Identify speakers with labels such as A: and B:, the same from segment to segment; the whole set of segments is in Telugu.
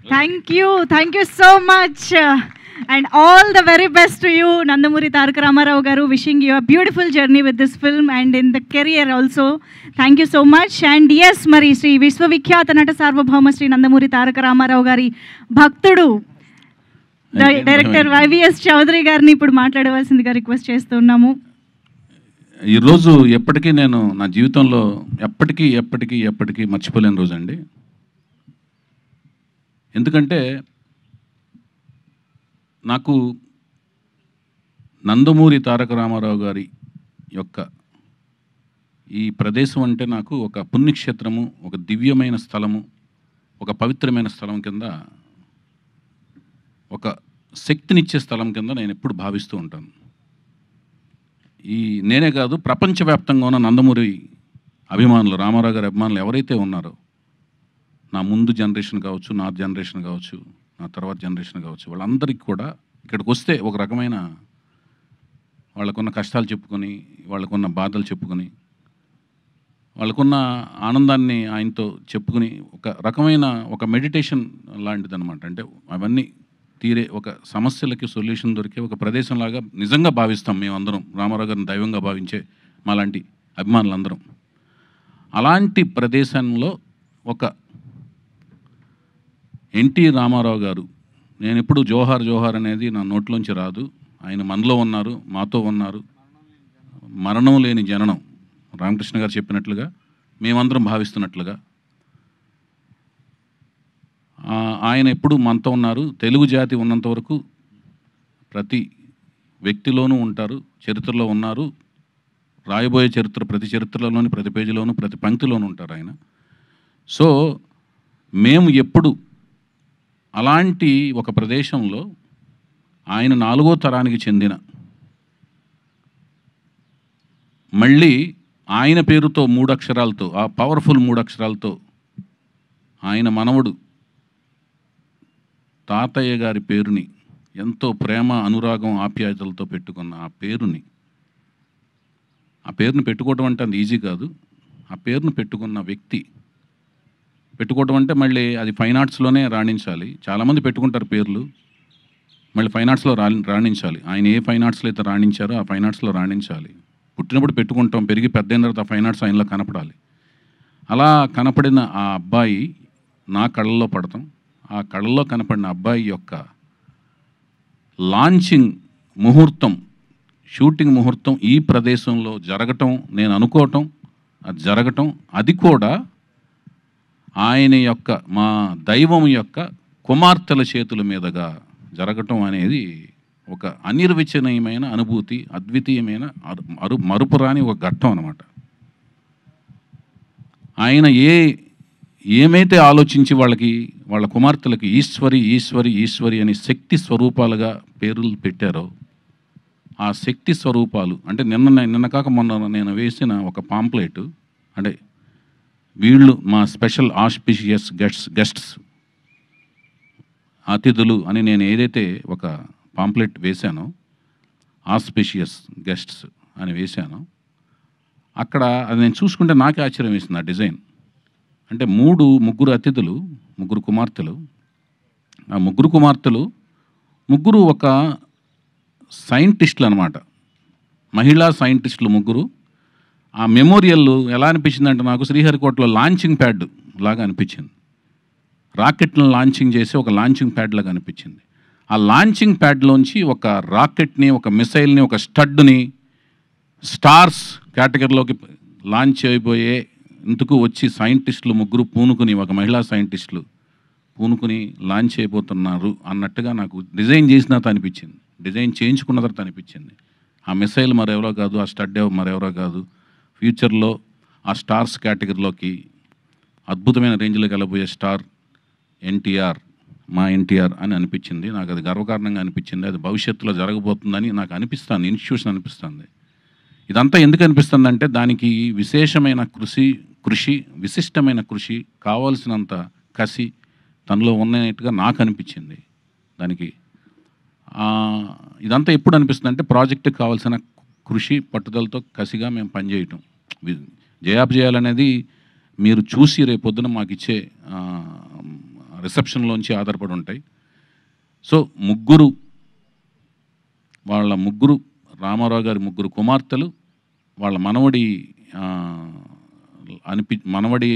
A: Thank you so much. And all the very best to you, Nandamuri Tarak Ramarao garu. Wishing you a beautiful journey with this film and in the career also. Thank you so much. And yes, Mari Sri Vishwavikhyata Nata Sarvabhauma Sri Nandamuri Tarak Ramarao gari భక్తుడు డైరెక్టర్ వైవిఎస్ చౌదరి గారిని ఇప్పుడు మాట్లాడవలసిందిగా రిక్వెస్ట్ చేస్తున్నాము.
B: ఈరోజు ఎప్పటికీ నేను నా జీవితంలో ఎప్పటికీ ఎప్పటికీ ఎప్పటికీ మర్చిపోలేని రోజు అండి. ఎందుకంటే నాకు నందమూరి తారక రామారావు గారి యొక్క ఈ ప్రదేశం అంటే నాకు ఒక పుణ్యక్షేత్రము, ఒక దివ్యమైన స్థలము, ఒక పవిత్రమైన స్థలం కింద, ఒక శక్తినిచ్చే స్థలం కింద నేను ఎప్పుడు భావిస్తూ ఉంటాను. నేనే కాదు, ప్రపంచవ్యాప్తంగా ఉన్న నందమూరి అభిమానులు, రామారావు గారి అభిమానులు ఎవరైతే ఉన్నారో, నా ముందు జనరేషన్ కావచ్చు, నా జనరేషన్ కావచ్చు, నా తర్వాత జనరేషన్ కావచ్చు, వాళ్ళందరికీ కూడా ఇక్కడికి వస్తే ఒక రకమైన వాళ్ళకున్న కష్టాలు చెప్పుకొని, వాళ్ళకున్న బాధలు చెప్పుకొని, వాళ్ళకున్న ఆనందాన్ని ఆయనతో చెప్పుకుని ఒక రకమైన ఒక మెడిటేషన్ లాంటిది అనమాట. అంటే అవన్నీ తీరే ఒక సమస్యలకి సొల్యూషన్ దొరికే ఒక ప్రదేశంలాగా నిజంగా భావిస్తాం మేమందరం, రామారావు గారిని దైవంగా భావించే మాలాంటి అభిమానులందరం. అలాంటి ప్రదేశంలో ఒక ఎన్టీ రామారావు గారు, నేను ఎప్పుడు జోహార్ జోహార్ అనేది నా నోట్లోంచి రాదు. ఆయన మనలో ఉన్నారు, మాతో ఉన్నారు. మరణం లేని జననం, రామకృష్ణ గారు చెప్పినట్లుగా, మేమందరం భావిస్తున్నట్లుగా ఆయన ఎప్పుడు మనతో ఉన్నారు. తెలుగు జాతి ఉన్నంత వరకు ప్రతి వ్యక్తిలోనూ ఉంటారు, చరిత్రలో ఉన్నారు. రాయబోయే చరిత్ర ప్రతి చరిత్రలోని ప్రతి పేజీలోనూ ప్రతి పంక్తిలోనూ ఉంటారు ఆయన. సో మేము ఎప్పుడు అలాంటి ఒక ప్రదేశంలో ఆయన 4వ తరానికి చెందిన, మళ్ళీ ఆయన పేరుతో 3 అక్షరాలతో, ఆ పవర్ఫుల్ 3 అక్షరాలతో ఆయన మనవడు తాతయ్య గారి పేరుని ఎంతో ప్రేమ, అనురాగం, ఆప్యాయతలతో పెట్టుకున్న ఆ పేరుని పెట్టుకోవడం అంటే అది ఈజీ కాదు. ఆ పేరును పెట్టుకున్న వ్యక్తి, పెట్టుకోవడం అంటే మళ్ళీ అది ఫైన్ ఆర్ట్స్లోనే రాణించాలి. చాలామంది పెట్టుకుంటారు పేర్లు, మళ్ళీ ఫైన్ ఆర్ట్స్లో రాణించాలి. ఆయన ఏ ఫైన్ ఆర్ట్స్లో అయితే రాణించారో ఆ ఫైన్ ఆర్ట్స్లో రాణించాలి. పుట్టినప్పుడు పెట్టుకుంటాం, పెరిగి పెద్ద అయిన తర్వాత ఆ ఫైన్ ఆర్ట్స్ ఆయనలో కనపడాలి. అలా కనపడిన ఆ అబ్బాయి నా కళ్ళల్లో పడతాం. ఆ కళ్ళల్లో కనపడిన అబ్బాయి యొక్క లాంచింగ్ ముహూర్తం, షూటింగ్ ముహూర్తం ఈ ప్రదేశంలో జరగటం, నేను అనుకోవటం, అది జరగటం, అది కూడా ఆయన యొక్క, మా దైవం యొక్క కుమార్తెల చేతుల మీదుగా జరగటం అనేది ఒక అనిర్వచనీయమైన అనుభూతి, అద్వితీయమైన మరుపురాని ఒక ఘట్టం అన్నమాట. ఆయన ఏమైతే ఆలోచించి వాళ్ళ కుమార్తెలకి ఈశ్వరి ఈశ్వరి ఈశ్వరి అని శక్తి స్వరూపాలుగా పేర్లు పెట్టారో, ఆ శక్తి స్వరూపాలు అంటే నిన్న కాక మొన్న నేను వేసిన ఒక పాంప్లెట్, అంటే వీళ్ళు మా స్పెషల్ ఆస్పిషియస్ గెస్ట్స్, అతిథులు అని నేను ఏదైతే ఒక పాంప్లెట్ వేశానో, ఆస్పిషియస్ గెస్ట్స్ అని వేశానో, అక్కడ అది నేను చూసుకుంటే నాకే ఆశ్చర్యం వేసింది ఆ డిజైన్. అంటే ముగ్గురు అతిథులు, 3 కుమార్తెలు. ఆ 3 కుమార్తెలు ముగ్గురు ఒక సైంటిస్టులు అనమాట, మహిళా సైంటిస్టులు ముగ్గురు. ఆ మెమోరియల్ ఎలా అనిపించింది అంటే నాకు శ్రీహరికోటలో లాంచింగ్ ప్యాడ్ లాగా అనిపించింది. రాకెట్లను లాంచింగ్ చేసి ఒక లాంచింగ్ ప్యాడ్ లాగా అనిపించింది. ఆ లాంచింగ్ ప్యాడ్లోంచి ఒక రాకెట్ని, ఒక మిసైల్ని, ఒక స్టడ్ని స్టార్స్ కేటగిరీలోకి లాంచ్ అయిపోయే ఇందుకు వచ్చి సైంటిస్టులు ముగ్గురు పూనుకుని, ఒక మహిళా సైంటిస్టులు పూనుకుని లాంచ్ అయిపోతున్నారు అన్నట్టుగా నాకు డిజైన్ చేసిన తర్వాత అనిపించింది, డిజైన్ చేయించుకున్న తర్వాత అనిపించింది. ఆ మిసైల్ మరెవరో కాదు, ఆ స్టడ్ మరెవరో కాదు, ఫ్యూచర్లో ఆ స్టార్స్ కేటగిరీలోకి అద్భుతమైన రేంజ్లోకి వెళ్ళబోయే స్టార్ ఎన్టీఆర్, మా ఎన్టీఆర్ అని అనిపించింది. నాకు అది గర్వకారణంగా అనిపించింది. అది భవిష్యత్తులో జరగబోతుందని నాకు అనిపిస్తుంది, ఇన్స్టిట్యూషన్ అనిపిస్తుంది. ఇదంతా ఎందుకు అనిపిస్తుంది అంటే దానికి విశేషమైన కృషి, విశిష్టమైన కృషి, కావాల్సినంత కసి తనలో ఉన్నట్టుగా నాకు అనిపించింది. దానికి ఇదంతా ఎప్పుడు అనిపిస్తుంది అంటే ప్రాజెక్టుకి కావాల్సిన కృషి, పట్టుదలతో కసిగా మేము పనిచేయటం, జయాబ్ చేయాలనేది మీరు చూసి రేపొద్దున మాకు ఇచ్చే రిసెప్షన్లోంచి ఆధారపడి ఉంటాయి. సో ముగ్గురు రామారావు గారి ముగ్గురు కుమార్తెలు, వాళ్ళ మనవడి మనవడి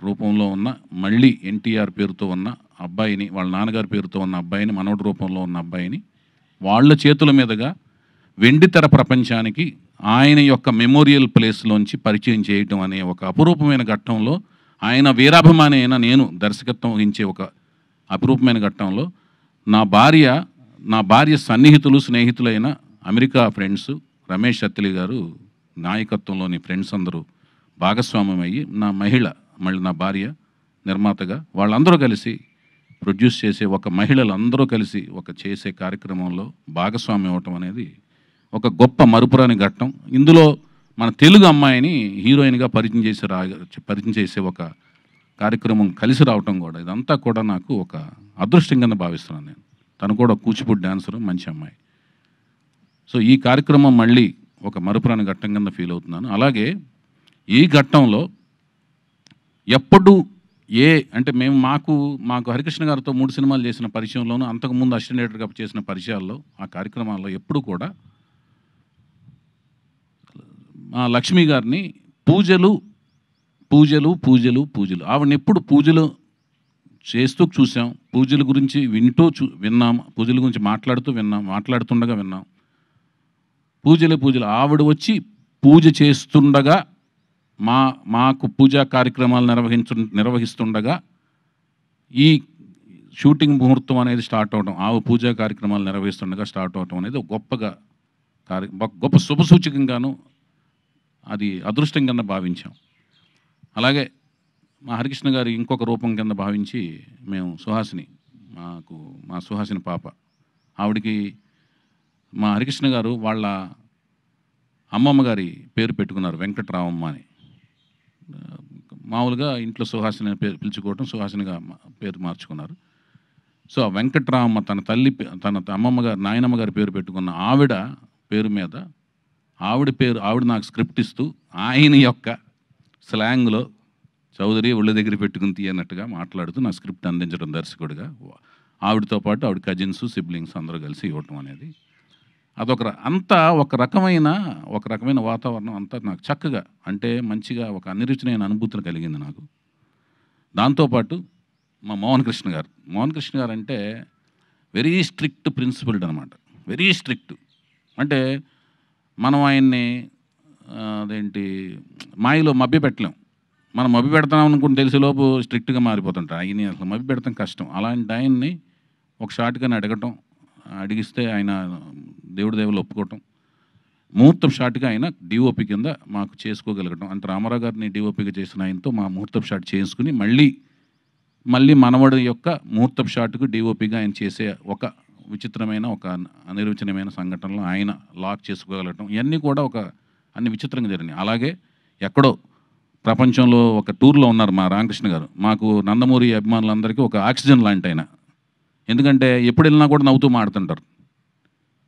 B: రూపంలో ఉన్న మళ్ళీ ఎన్టీఆర్ పేరుతో ఉన్న అబ్బాయిని, వాళ్ళ నాన్నగారి పేరుతో ఉన్న అబ్బాయిని, మనవడి రూపంలో ఉన్న అబ్బాయిని వాళ్ళ చేతుల మీదుగా వెండితెర ప్రపంచానికి ఆయన యొక్క మెమోరియల్ ప్లేస్లోంచి పరిచయం చేయటం అనే ఒక అపురూపమైన ఘట్టంలో, ఆయన వీరాభిమాని అయిన నేను దర్శకత్వం వహించే ఒక అపురూపమైన ఘట్టంలో నా భార్య సన్నిహితులు, స్నేహితులైన అమెరికా ఫ్రెండ్స్ రమేష్ అత్తిలి గారు నాయకత్వంలోని ఫ్రెండ్స్ అందరూ భాగస్వామ్యం అయ్యి, మళ్ళీ నా భార్య నిర్మాతగా వాళ్ళందరూ కలిసి ప్రొడ్యూస్ చేసే మహిళలందరూ కలిసి చేసే కార్యక్రమంలో భాగస్వామ్యం అవ్వటం అనేది ఒక గొప్ప మరుపురాని ఘట్టం. ఇందులో మన తెలుగు అమ్మాయిని హీరోయిన్గా పరిచయం చేసే ఒక కార్యక్రమం కలిసి రావటం కూడా, ఇదంతా కూడా నాకు ఒక అదృష్టం కింద భావిస్తున్నాను నేను. తను కూడా కూచిపూడి డాన్సరు, మంచి అమ్మాయి. సో ఈ కార్యక్రమం మళ్ళీ ఒక మరుపురాని ఘట్టం కింద ఫీల్ అవుతున్నాను. అలాగే ఈ ఘట్టంలో ఎప్పుడు అంటే మాకు హరికృష్ణ గారితో 3 సినిమాలు చేసిన పరిచయంలోనూ, అంతకుముందు అసిస్టెంట్ డైరెక్టర్గా చేసిన పరిచయాల్లో, ఆ కార్యక్రమాల్లో ఎప్పుడు కూడా మా లక్ష్మి గారిని పూజలు ఆవిడని ఎప్పుడు పూజలు చేస్తూ చూసాం, పూజల గురించి విన్నాం, పూజల గురించి మాట్లాడుతుండగా విన్నాం. పూజలు ఆవిడ వచ్చి పూజ చేస్తుండగా మాకు పూజా కార్యక్రమాలు నిర్వహిస్తుండగా ఈ షూటింగ్ ముహూర్తం అనేది స్టార్ట్ అవడం, పూజా కార్యక్రమాలు నిర్వహిస్తుండగా స్టార్ట్ అవడం అనేది గొప్ప శుభసూచకంగాను, అది అదృష్టం కింద భావించాం. అలాగే మా హరికృష్ణ గారి ఇంకొక రూపం కింద భావించి మేము మా సుహాసిని పాప, ఆవిడికి మా హరికృష్ణ గారు వాళ్ళ అమ్మమ్మ గారి పేరు పెట్టుకున్నారు, వెంకటరామమ్మ అని. మామూలుగా ఇంట్లో సుహాసిని పేరు పిలుచుకోవటం, సుహాసినిగా పేరు మార్చుకున్నారు. సో ఆ వెంకటరామమ్మ తన అమ్మమ్మ గారు, నాయనమ్మ గారి పేరు పెట్టుకున్న ఆవిడ పేరు మీద ఆవిడ నాకు స్క్రిప్ట్ ఇస్తూ ఆయన యొక్క స్లాంగ్లో చౌదరి ఒళ్ళ దగ్గర పెట్టుకుని తీయనట్టుగా మాట్లాడుతూ నా స్క్రిప్ట్ అందించడం దర్శకుడిగా, ఆవిడతో పాటు ఆవిడ కజిన్స్, సిబ్లింగ్స్ అందరూ కలిసి ఇవ్వటం అనేది అంతా ఒక రకమైన వాతావరణం అంతా నాకు చక్కగా, అంటే మంచిగా ఒక అనిరుచినైన అనుభూతులు కలిగింది నాకు. దాంతోపాటు మా మోహన్ కృష్ణ గారు అంటే వెరీ స్ట్రిక్ట్ ప్రిన్సిపల్డ్ అనమాట, వెరీ స్ట్రిక్ట్. అంటే మనం ఆయన్ని మాయలో మభ్య పెట్టలేం. మనం మభ్య పెడతాం అనుకుంటే తెలిసేలోపు స్ట్రిక్ట్గా మారిపోతుంటారు. ఆయన్ని అసలు మభ్య పెడతాం కష్టం. అలాంటి ఆయన్ని ఒక షాట్గానే అడిగిస్తే ఆయన దేవుళ్ళు ఒప్పుకోవటం, ముహూర్తం షాట్గా ఆయన డిఓపి కింద మాకు చేసుకోగలగటం. అంటే రామారావు గారిని డిఓపిగా చేసిన ఆయనతో మా ముహూర్తం షాట్ చేసుకుని మళ్ళీ మనవడి యొక్క ముహూర్తం షాట్కు డిఓపిగా ఆయన చేసే ఒక విచిత్రమైన, ఒక అనిర్వచనమైన సంఘటనలో ఆయన లాక్ చేసుకోగలగటం, ఇవన్నీ కూడా అన్ని విచిత్రంగా జరిగినాయి. అలాగే ఎక్కడో ప్రపంచంలో ఒక టూర్లో ఉన్నారు మా రామకృష్ణ గారు. మాకు నందమూరి అభిమానులందరికీ ఒక ఆక్సిజన్ లాంటి ఆయన. ఎందుకంటే ఎప్పుడు వెళ్ళినా కూడా నవ్వుతూ మాడుతుంటారు.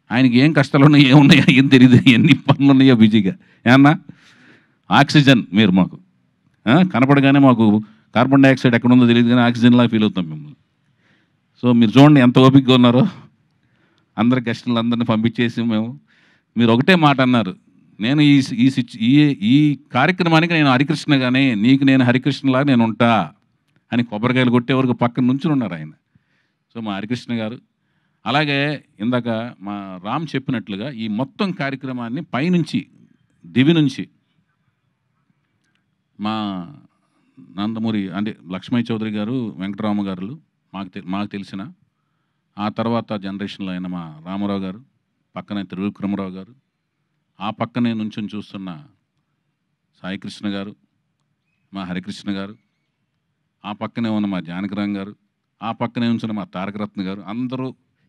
B: ఆయనకి ఏం కష్టాలు ఉన్నాయో, ఏమున్నాయో ఏం తెలియదు, ఎన్ని పనులు ఉన్నాయో బిజీగా. ఏమన్నా ఆక్సిజన్ మీరు మాకు కనపడగానే మాకు కార్బన్ డైఆక్సైడ్ ఎక్కడ ఉందో తెలియదు, కానీ ఆక్సిజన్లా ఫీల్ అవుతాం మిమ్మల్ని. సో మీరు చూడండి ఎంత ఓపికగా ఉన్నారో. అందరి గెస్టులందరినీ పంపించేసి మీరు ఒకటే మాట అన్నారు, నేను ఈ కార్యక్రమానికి నేను హరికృష్ణగానే, నీకు నేను హరికృష్ణలాగా నేను ఉంటా అని కొబ్బరికాయలు కొట్టే వరకు పక్కన నుంచి ఉన్నారు ఆయన. సో మా హరికృష్ణ గారు, అలాగే ఇందాక మా రామ్ చెప్పినట్లుగా ఈ మొత్తం కార్యక్రమాన్ని పైనుంచి దివి నుంచి మా నందమూరి అంటే లక్ష్మీ చౌదరి గారు, వెంకటరామ గారు మాకు తెలిసిన, ఆ తర్వాత జనరేషన్లో అయిన మా రామారావు గారు, పక్కనే త్రివిక్రమరావు గారు, ఆ పక్కనే నుంచి చూస్తున్న సాయికృష్ణ గారు, మా హరికృష్ణ గారు, ఆ పక్కనే ఉన్న మా జానకిరామ్ గారు, ఆ పక్కనే ఉంచిన మా తారకరత్న గారు, అందరూ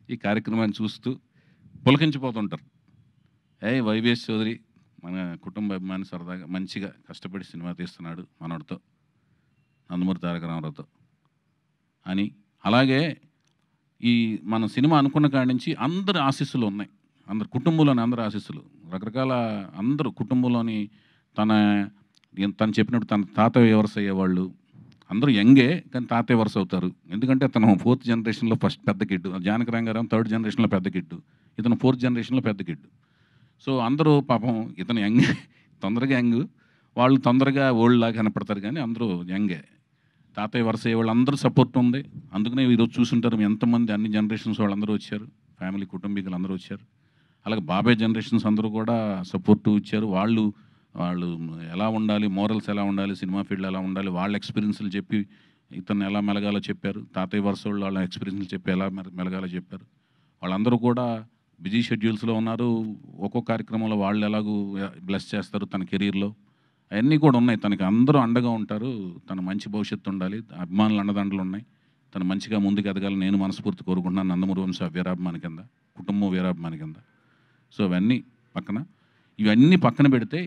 B: ఈ కార్యక్రమాన్ని చూస్తూ పులకించిపోతుంటారు. వైవిఎస్ చౌదరి మన కుటుంబ అభిమాని, సరదాగా మంచిగా కష్టపడి సినిమా తీస్తున్నాడు మనోడితో, నందమూరి తారక రామారావుతో అని. అలాగే ఈ మన సినిమా అనుకున్న కాడి నుంచి అందరి ఆశీస్సులు ఉన్నాయి, అందరు కుటుంబంలోని అందరి ఆశీస్సులు, రకరకాల అందరూ కుటుంబంలోని తను చెప్పినట్టు తన తాత వ్యవసాయ వాళ్ళు, అందరూ యంగే, కానీ తాతయ్య వరుస అవుతారు. ఎందుకంటే అతను 4th జనరేషన్లో ఫస్ట్ పెద్ద కిడ్, జానకి రంగారావు 3rd జనరేషన్లో పెద్ద కిడ్, ఇతను 4th జనరేషన్లో పెద్ద కిడ్. సో అందరూ పాపం ఇతను యంగ్, తొందరగా యంగ్, వాళ్ళు తొందరగా ఓల్డ్ లాగా కనపడతారు, కానీ అందరూ యంగే. తాతయ్య వరుస వాళ్ళు అందరూ సపోర్ట్ ఉంది. అందుకనే ఈరోజు చూసుంటారు ఎంతమంది అన్ని జనరేషన్స్ వాళ్ళందరూ వచ్చారు, ఫ్యామిలీ కుటుంబీకులు అందరూ వచ్చారు. అలాగే బాబాయ్ జనరేషన్స్ అందరూ కూడా సపోర్టు ఇచ్చారు. వాళ్ళు ఎలా ఉండాలి, మోరల్స్ ఎలా ఉండాలి, సినిమా ఫీల్డ్ ఎలా ఉండాలి, వాళ్ళ ఎక్స్పీరియన్స్లు చెప్పి ఇతను ఎలా మెలగాలో చెప్పారు. తాతయ్య వరుస వాళ్ళు వాళ్ళ ఎక్స్పీరియన్స్లు చెప్పి ఎలా మెలగాలో చెప్పారు. వాళ్ళందరూ కూడా బిజీ షెడ్యూల్స్లో ఉన్నారు. ఒక్కో కార్యక్రమంలో వాళ్ళు ఎలాగూ బ్లెస్ చేస్తారు తన కెరీర్లో, అవన్నీ కూడా ఉన్నాయి. తనకి అందరూ అండగా ఉంటారు. తన మంచి భవిష్యత్తు ఉండాలి, అభిమానులు అండదండలు ఉన్నాయి. తను మంచిగా ముందుకు ఎదగాలని నేను మనస్ఫూర్తి కోరుకుంటున్నాను. నందమూరి వంశ వీరాభిమాని కింద, కుటుంబం వీరాభిమాని కింద. సో ఇవన్నీ పక్కన పెడితే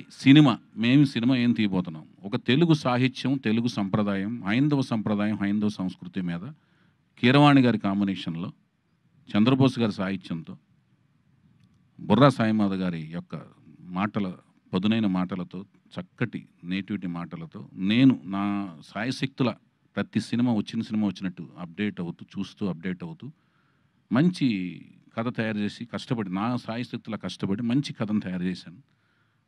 B: మేము సినిమా ఏం తీయబోతున్నాం, ఒక తెలుగు సాహిత్యం, తెలుగు సంప్రదాయం, హైందవ సంప్రదాయం, హైందవ సంస్కృతి మీద కీరవాణి గారి కాంబినేషన్లో, చంద్రబోస్ గారి సాహిత్యంతో, బుర్రా సాయిమాధవ్ గారి యొక్క పదునైన మాటలతో, చక్కటి నేటివిటీ మాటలతో నేను నా సాయశక్తుల ప్రతి సినిమా వచ్చినట్టు అప్డేట్ అవుతూ మంచి కథ తయారు చేసి కష్టపడి, నా సాయశక్తుల కష్టపడి మంచి కథను తయారు చేశాను.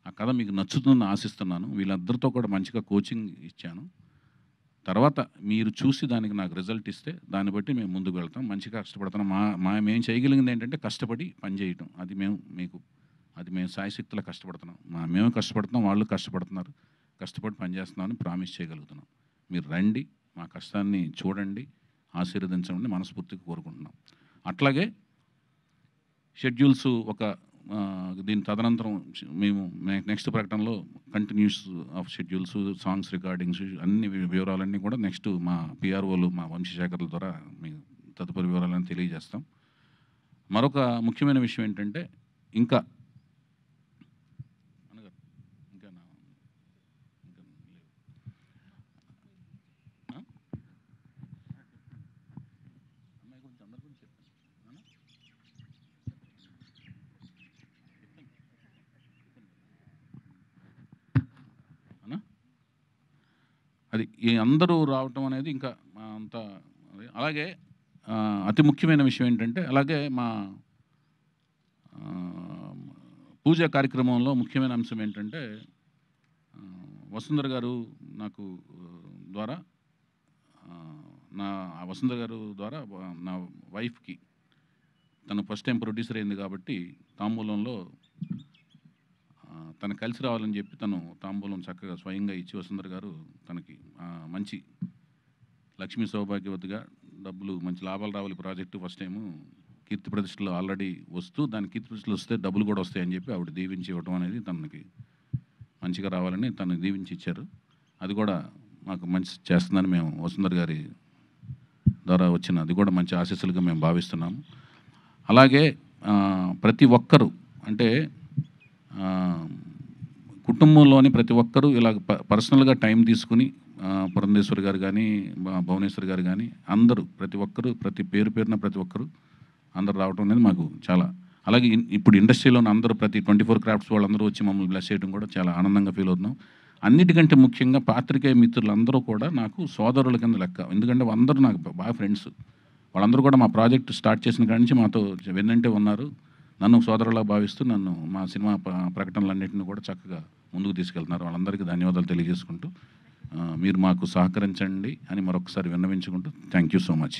B: ఆ కథ మీకు నచ్చుతుందని ఆశిస్తున్నాను. వీళ్ళందరితో కూడా మంచిగా కోచింగ్ ఇచ్చాను. తర్వాత మీరు చూసి దానికి నాకు రిజల్ట్ ఇస్తే దాన్ని బట్టి మేము ముందుకు వెళ్తాం. మంచిగా కష్టపడతాం. మేము చేయగలిగింది ఏంటంటే కష్టపడి పనిచేయటం. అది మేము సాయశక్తులా కష్టపడుతున్నాం. మేము కష్టపడుతున్నాం, వాళ్ళు కష్టపడుతున్నారు. కష్టపడి పనిచేస్తున్నామని ప్రామిస్ చేయగలుగుతున్నాం. మీరు రండి, మా కష్టాన్ని చూడండి, ఆశీర్వదించండి మనస్ఫూర్తిగా కోరుకుంటున్నాం. అట్లాగే షెడ్యూల్స్ దీని తదనంతరం మేము నెక్స్ట్ ప్రకటనలో continuous of schedules, songs recordings, అన్ని వివరాలన్నీ కూడా నెక్స్ట్ మా పిఆర్ఓలు, మా వంశశేఖర్ల ద్వారా మీకు తదుపరి వివరాలన్నీ తెలియజేస్తాం. మరొక ముఖ్యమైన విషయం ఏంటంటే ఇంకా అది అందరూ రావటం అనేది ఇంకా అంత. అలాగే అతి ముఖ్యమైన విషయం ఏంటంటే, అలాగే మా పూజా కార్యక్రమంలో ముఖ్యమైన అంశం ఏంటంటే, వసుంధర గారు ద్వారా నా వైఫ్కి తను ఫస్ట్ టైం ప్రొడ్యూసర్ అయింది కాబట్టి తాంబూలంలో తను కలిసి రావాలని చెప్పి తను తాంబూలం చక్కగా స్వయంగా ఇచ్చి, వసుంధర గారు తనకి మంచి లక్ష్మీ సౌభాగ్యవతిగా డబ్బులు, మంచి లాభాలు రావాలి ప్రాజెక్టు ఫస్ట్ టైము కీర్తి ప్రతిష్టలు ఆల్రెడీ వస్తూ, దాని కీర్తి ప్రతిష్టలు వస్తే డబ్బులు కూడా వస్తాయని చెప్పి ఆవిడ దీవించి ఇవ్వడం అనేది తనకి మంచిగా రావాలని తను దీవించి ఇచ్చారు. అది కూడా మాకు మంచి చేస్తుందని మేము వసుంధర గారి ద్వారా వచ్చిన అది కూడా మంచి ఆశీస్సులుగా మేము భావిస్తున్నాము. అలాగే ప్రతి ఒక్కరూ అంటే కుటుంబంలోని ప్రతి ఒక్కరూ ఇలా పర్సనల్గా టైం తీసుకుని పురంధేశ్వరి గారు కానీ, భువనేశ్వరి గారు కానీ, అందరూ ప్రతి ఒక్కరూ పేరున ప్రతి ఒక్కరూ అందరూ రావడం అనేది మాకు చాలా, అలాగే ఇప్పుడు ఇండస్ట్రీలో అందరూ ప్రతి 24 క్రాఫ్ట్స్ వాళ్ళందరూ వచ్చి మమ్మల్ని బ్లెస్ చేయడం కూడా చాలా ఆనందంగా ఫీల్ అవుతున్నాం. అన్నిటికంటే ముఖ్యంగా పాత్రికేయ మిత్రులందరూ కూడా నాకు సోదరుల కింద లెక్క. ఎందుకంటే అందరూ నాకు బాగా ఫ్రెండ్స్. వాళ్ళందరూ కూడా మా ప్రాజెక్ట్ స్టార్ట్ చేసిన కాడి నుంచి మాతో వెన్నంటే ఉన్నారు. నన్ను సోదరులా భావిస్తూ మా సినిమా ప్రకటనలన్నింటినీ కూడా చక్కగా ముందుకు తీసుకెళ్తున్నారు. వాళ్ళందరికీ ధన్యవాదాలు తెలియజేసుకుంటూ మీరు మాకు సహకరించండి అని మరొకసారి విన్నవించుకుంటూ థ్యాంక్ యూ సో మచ్.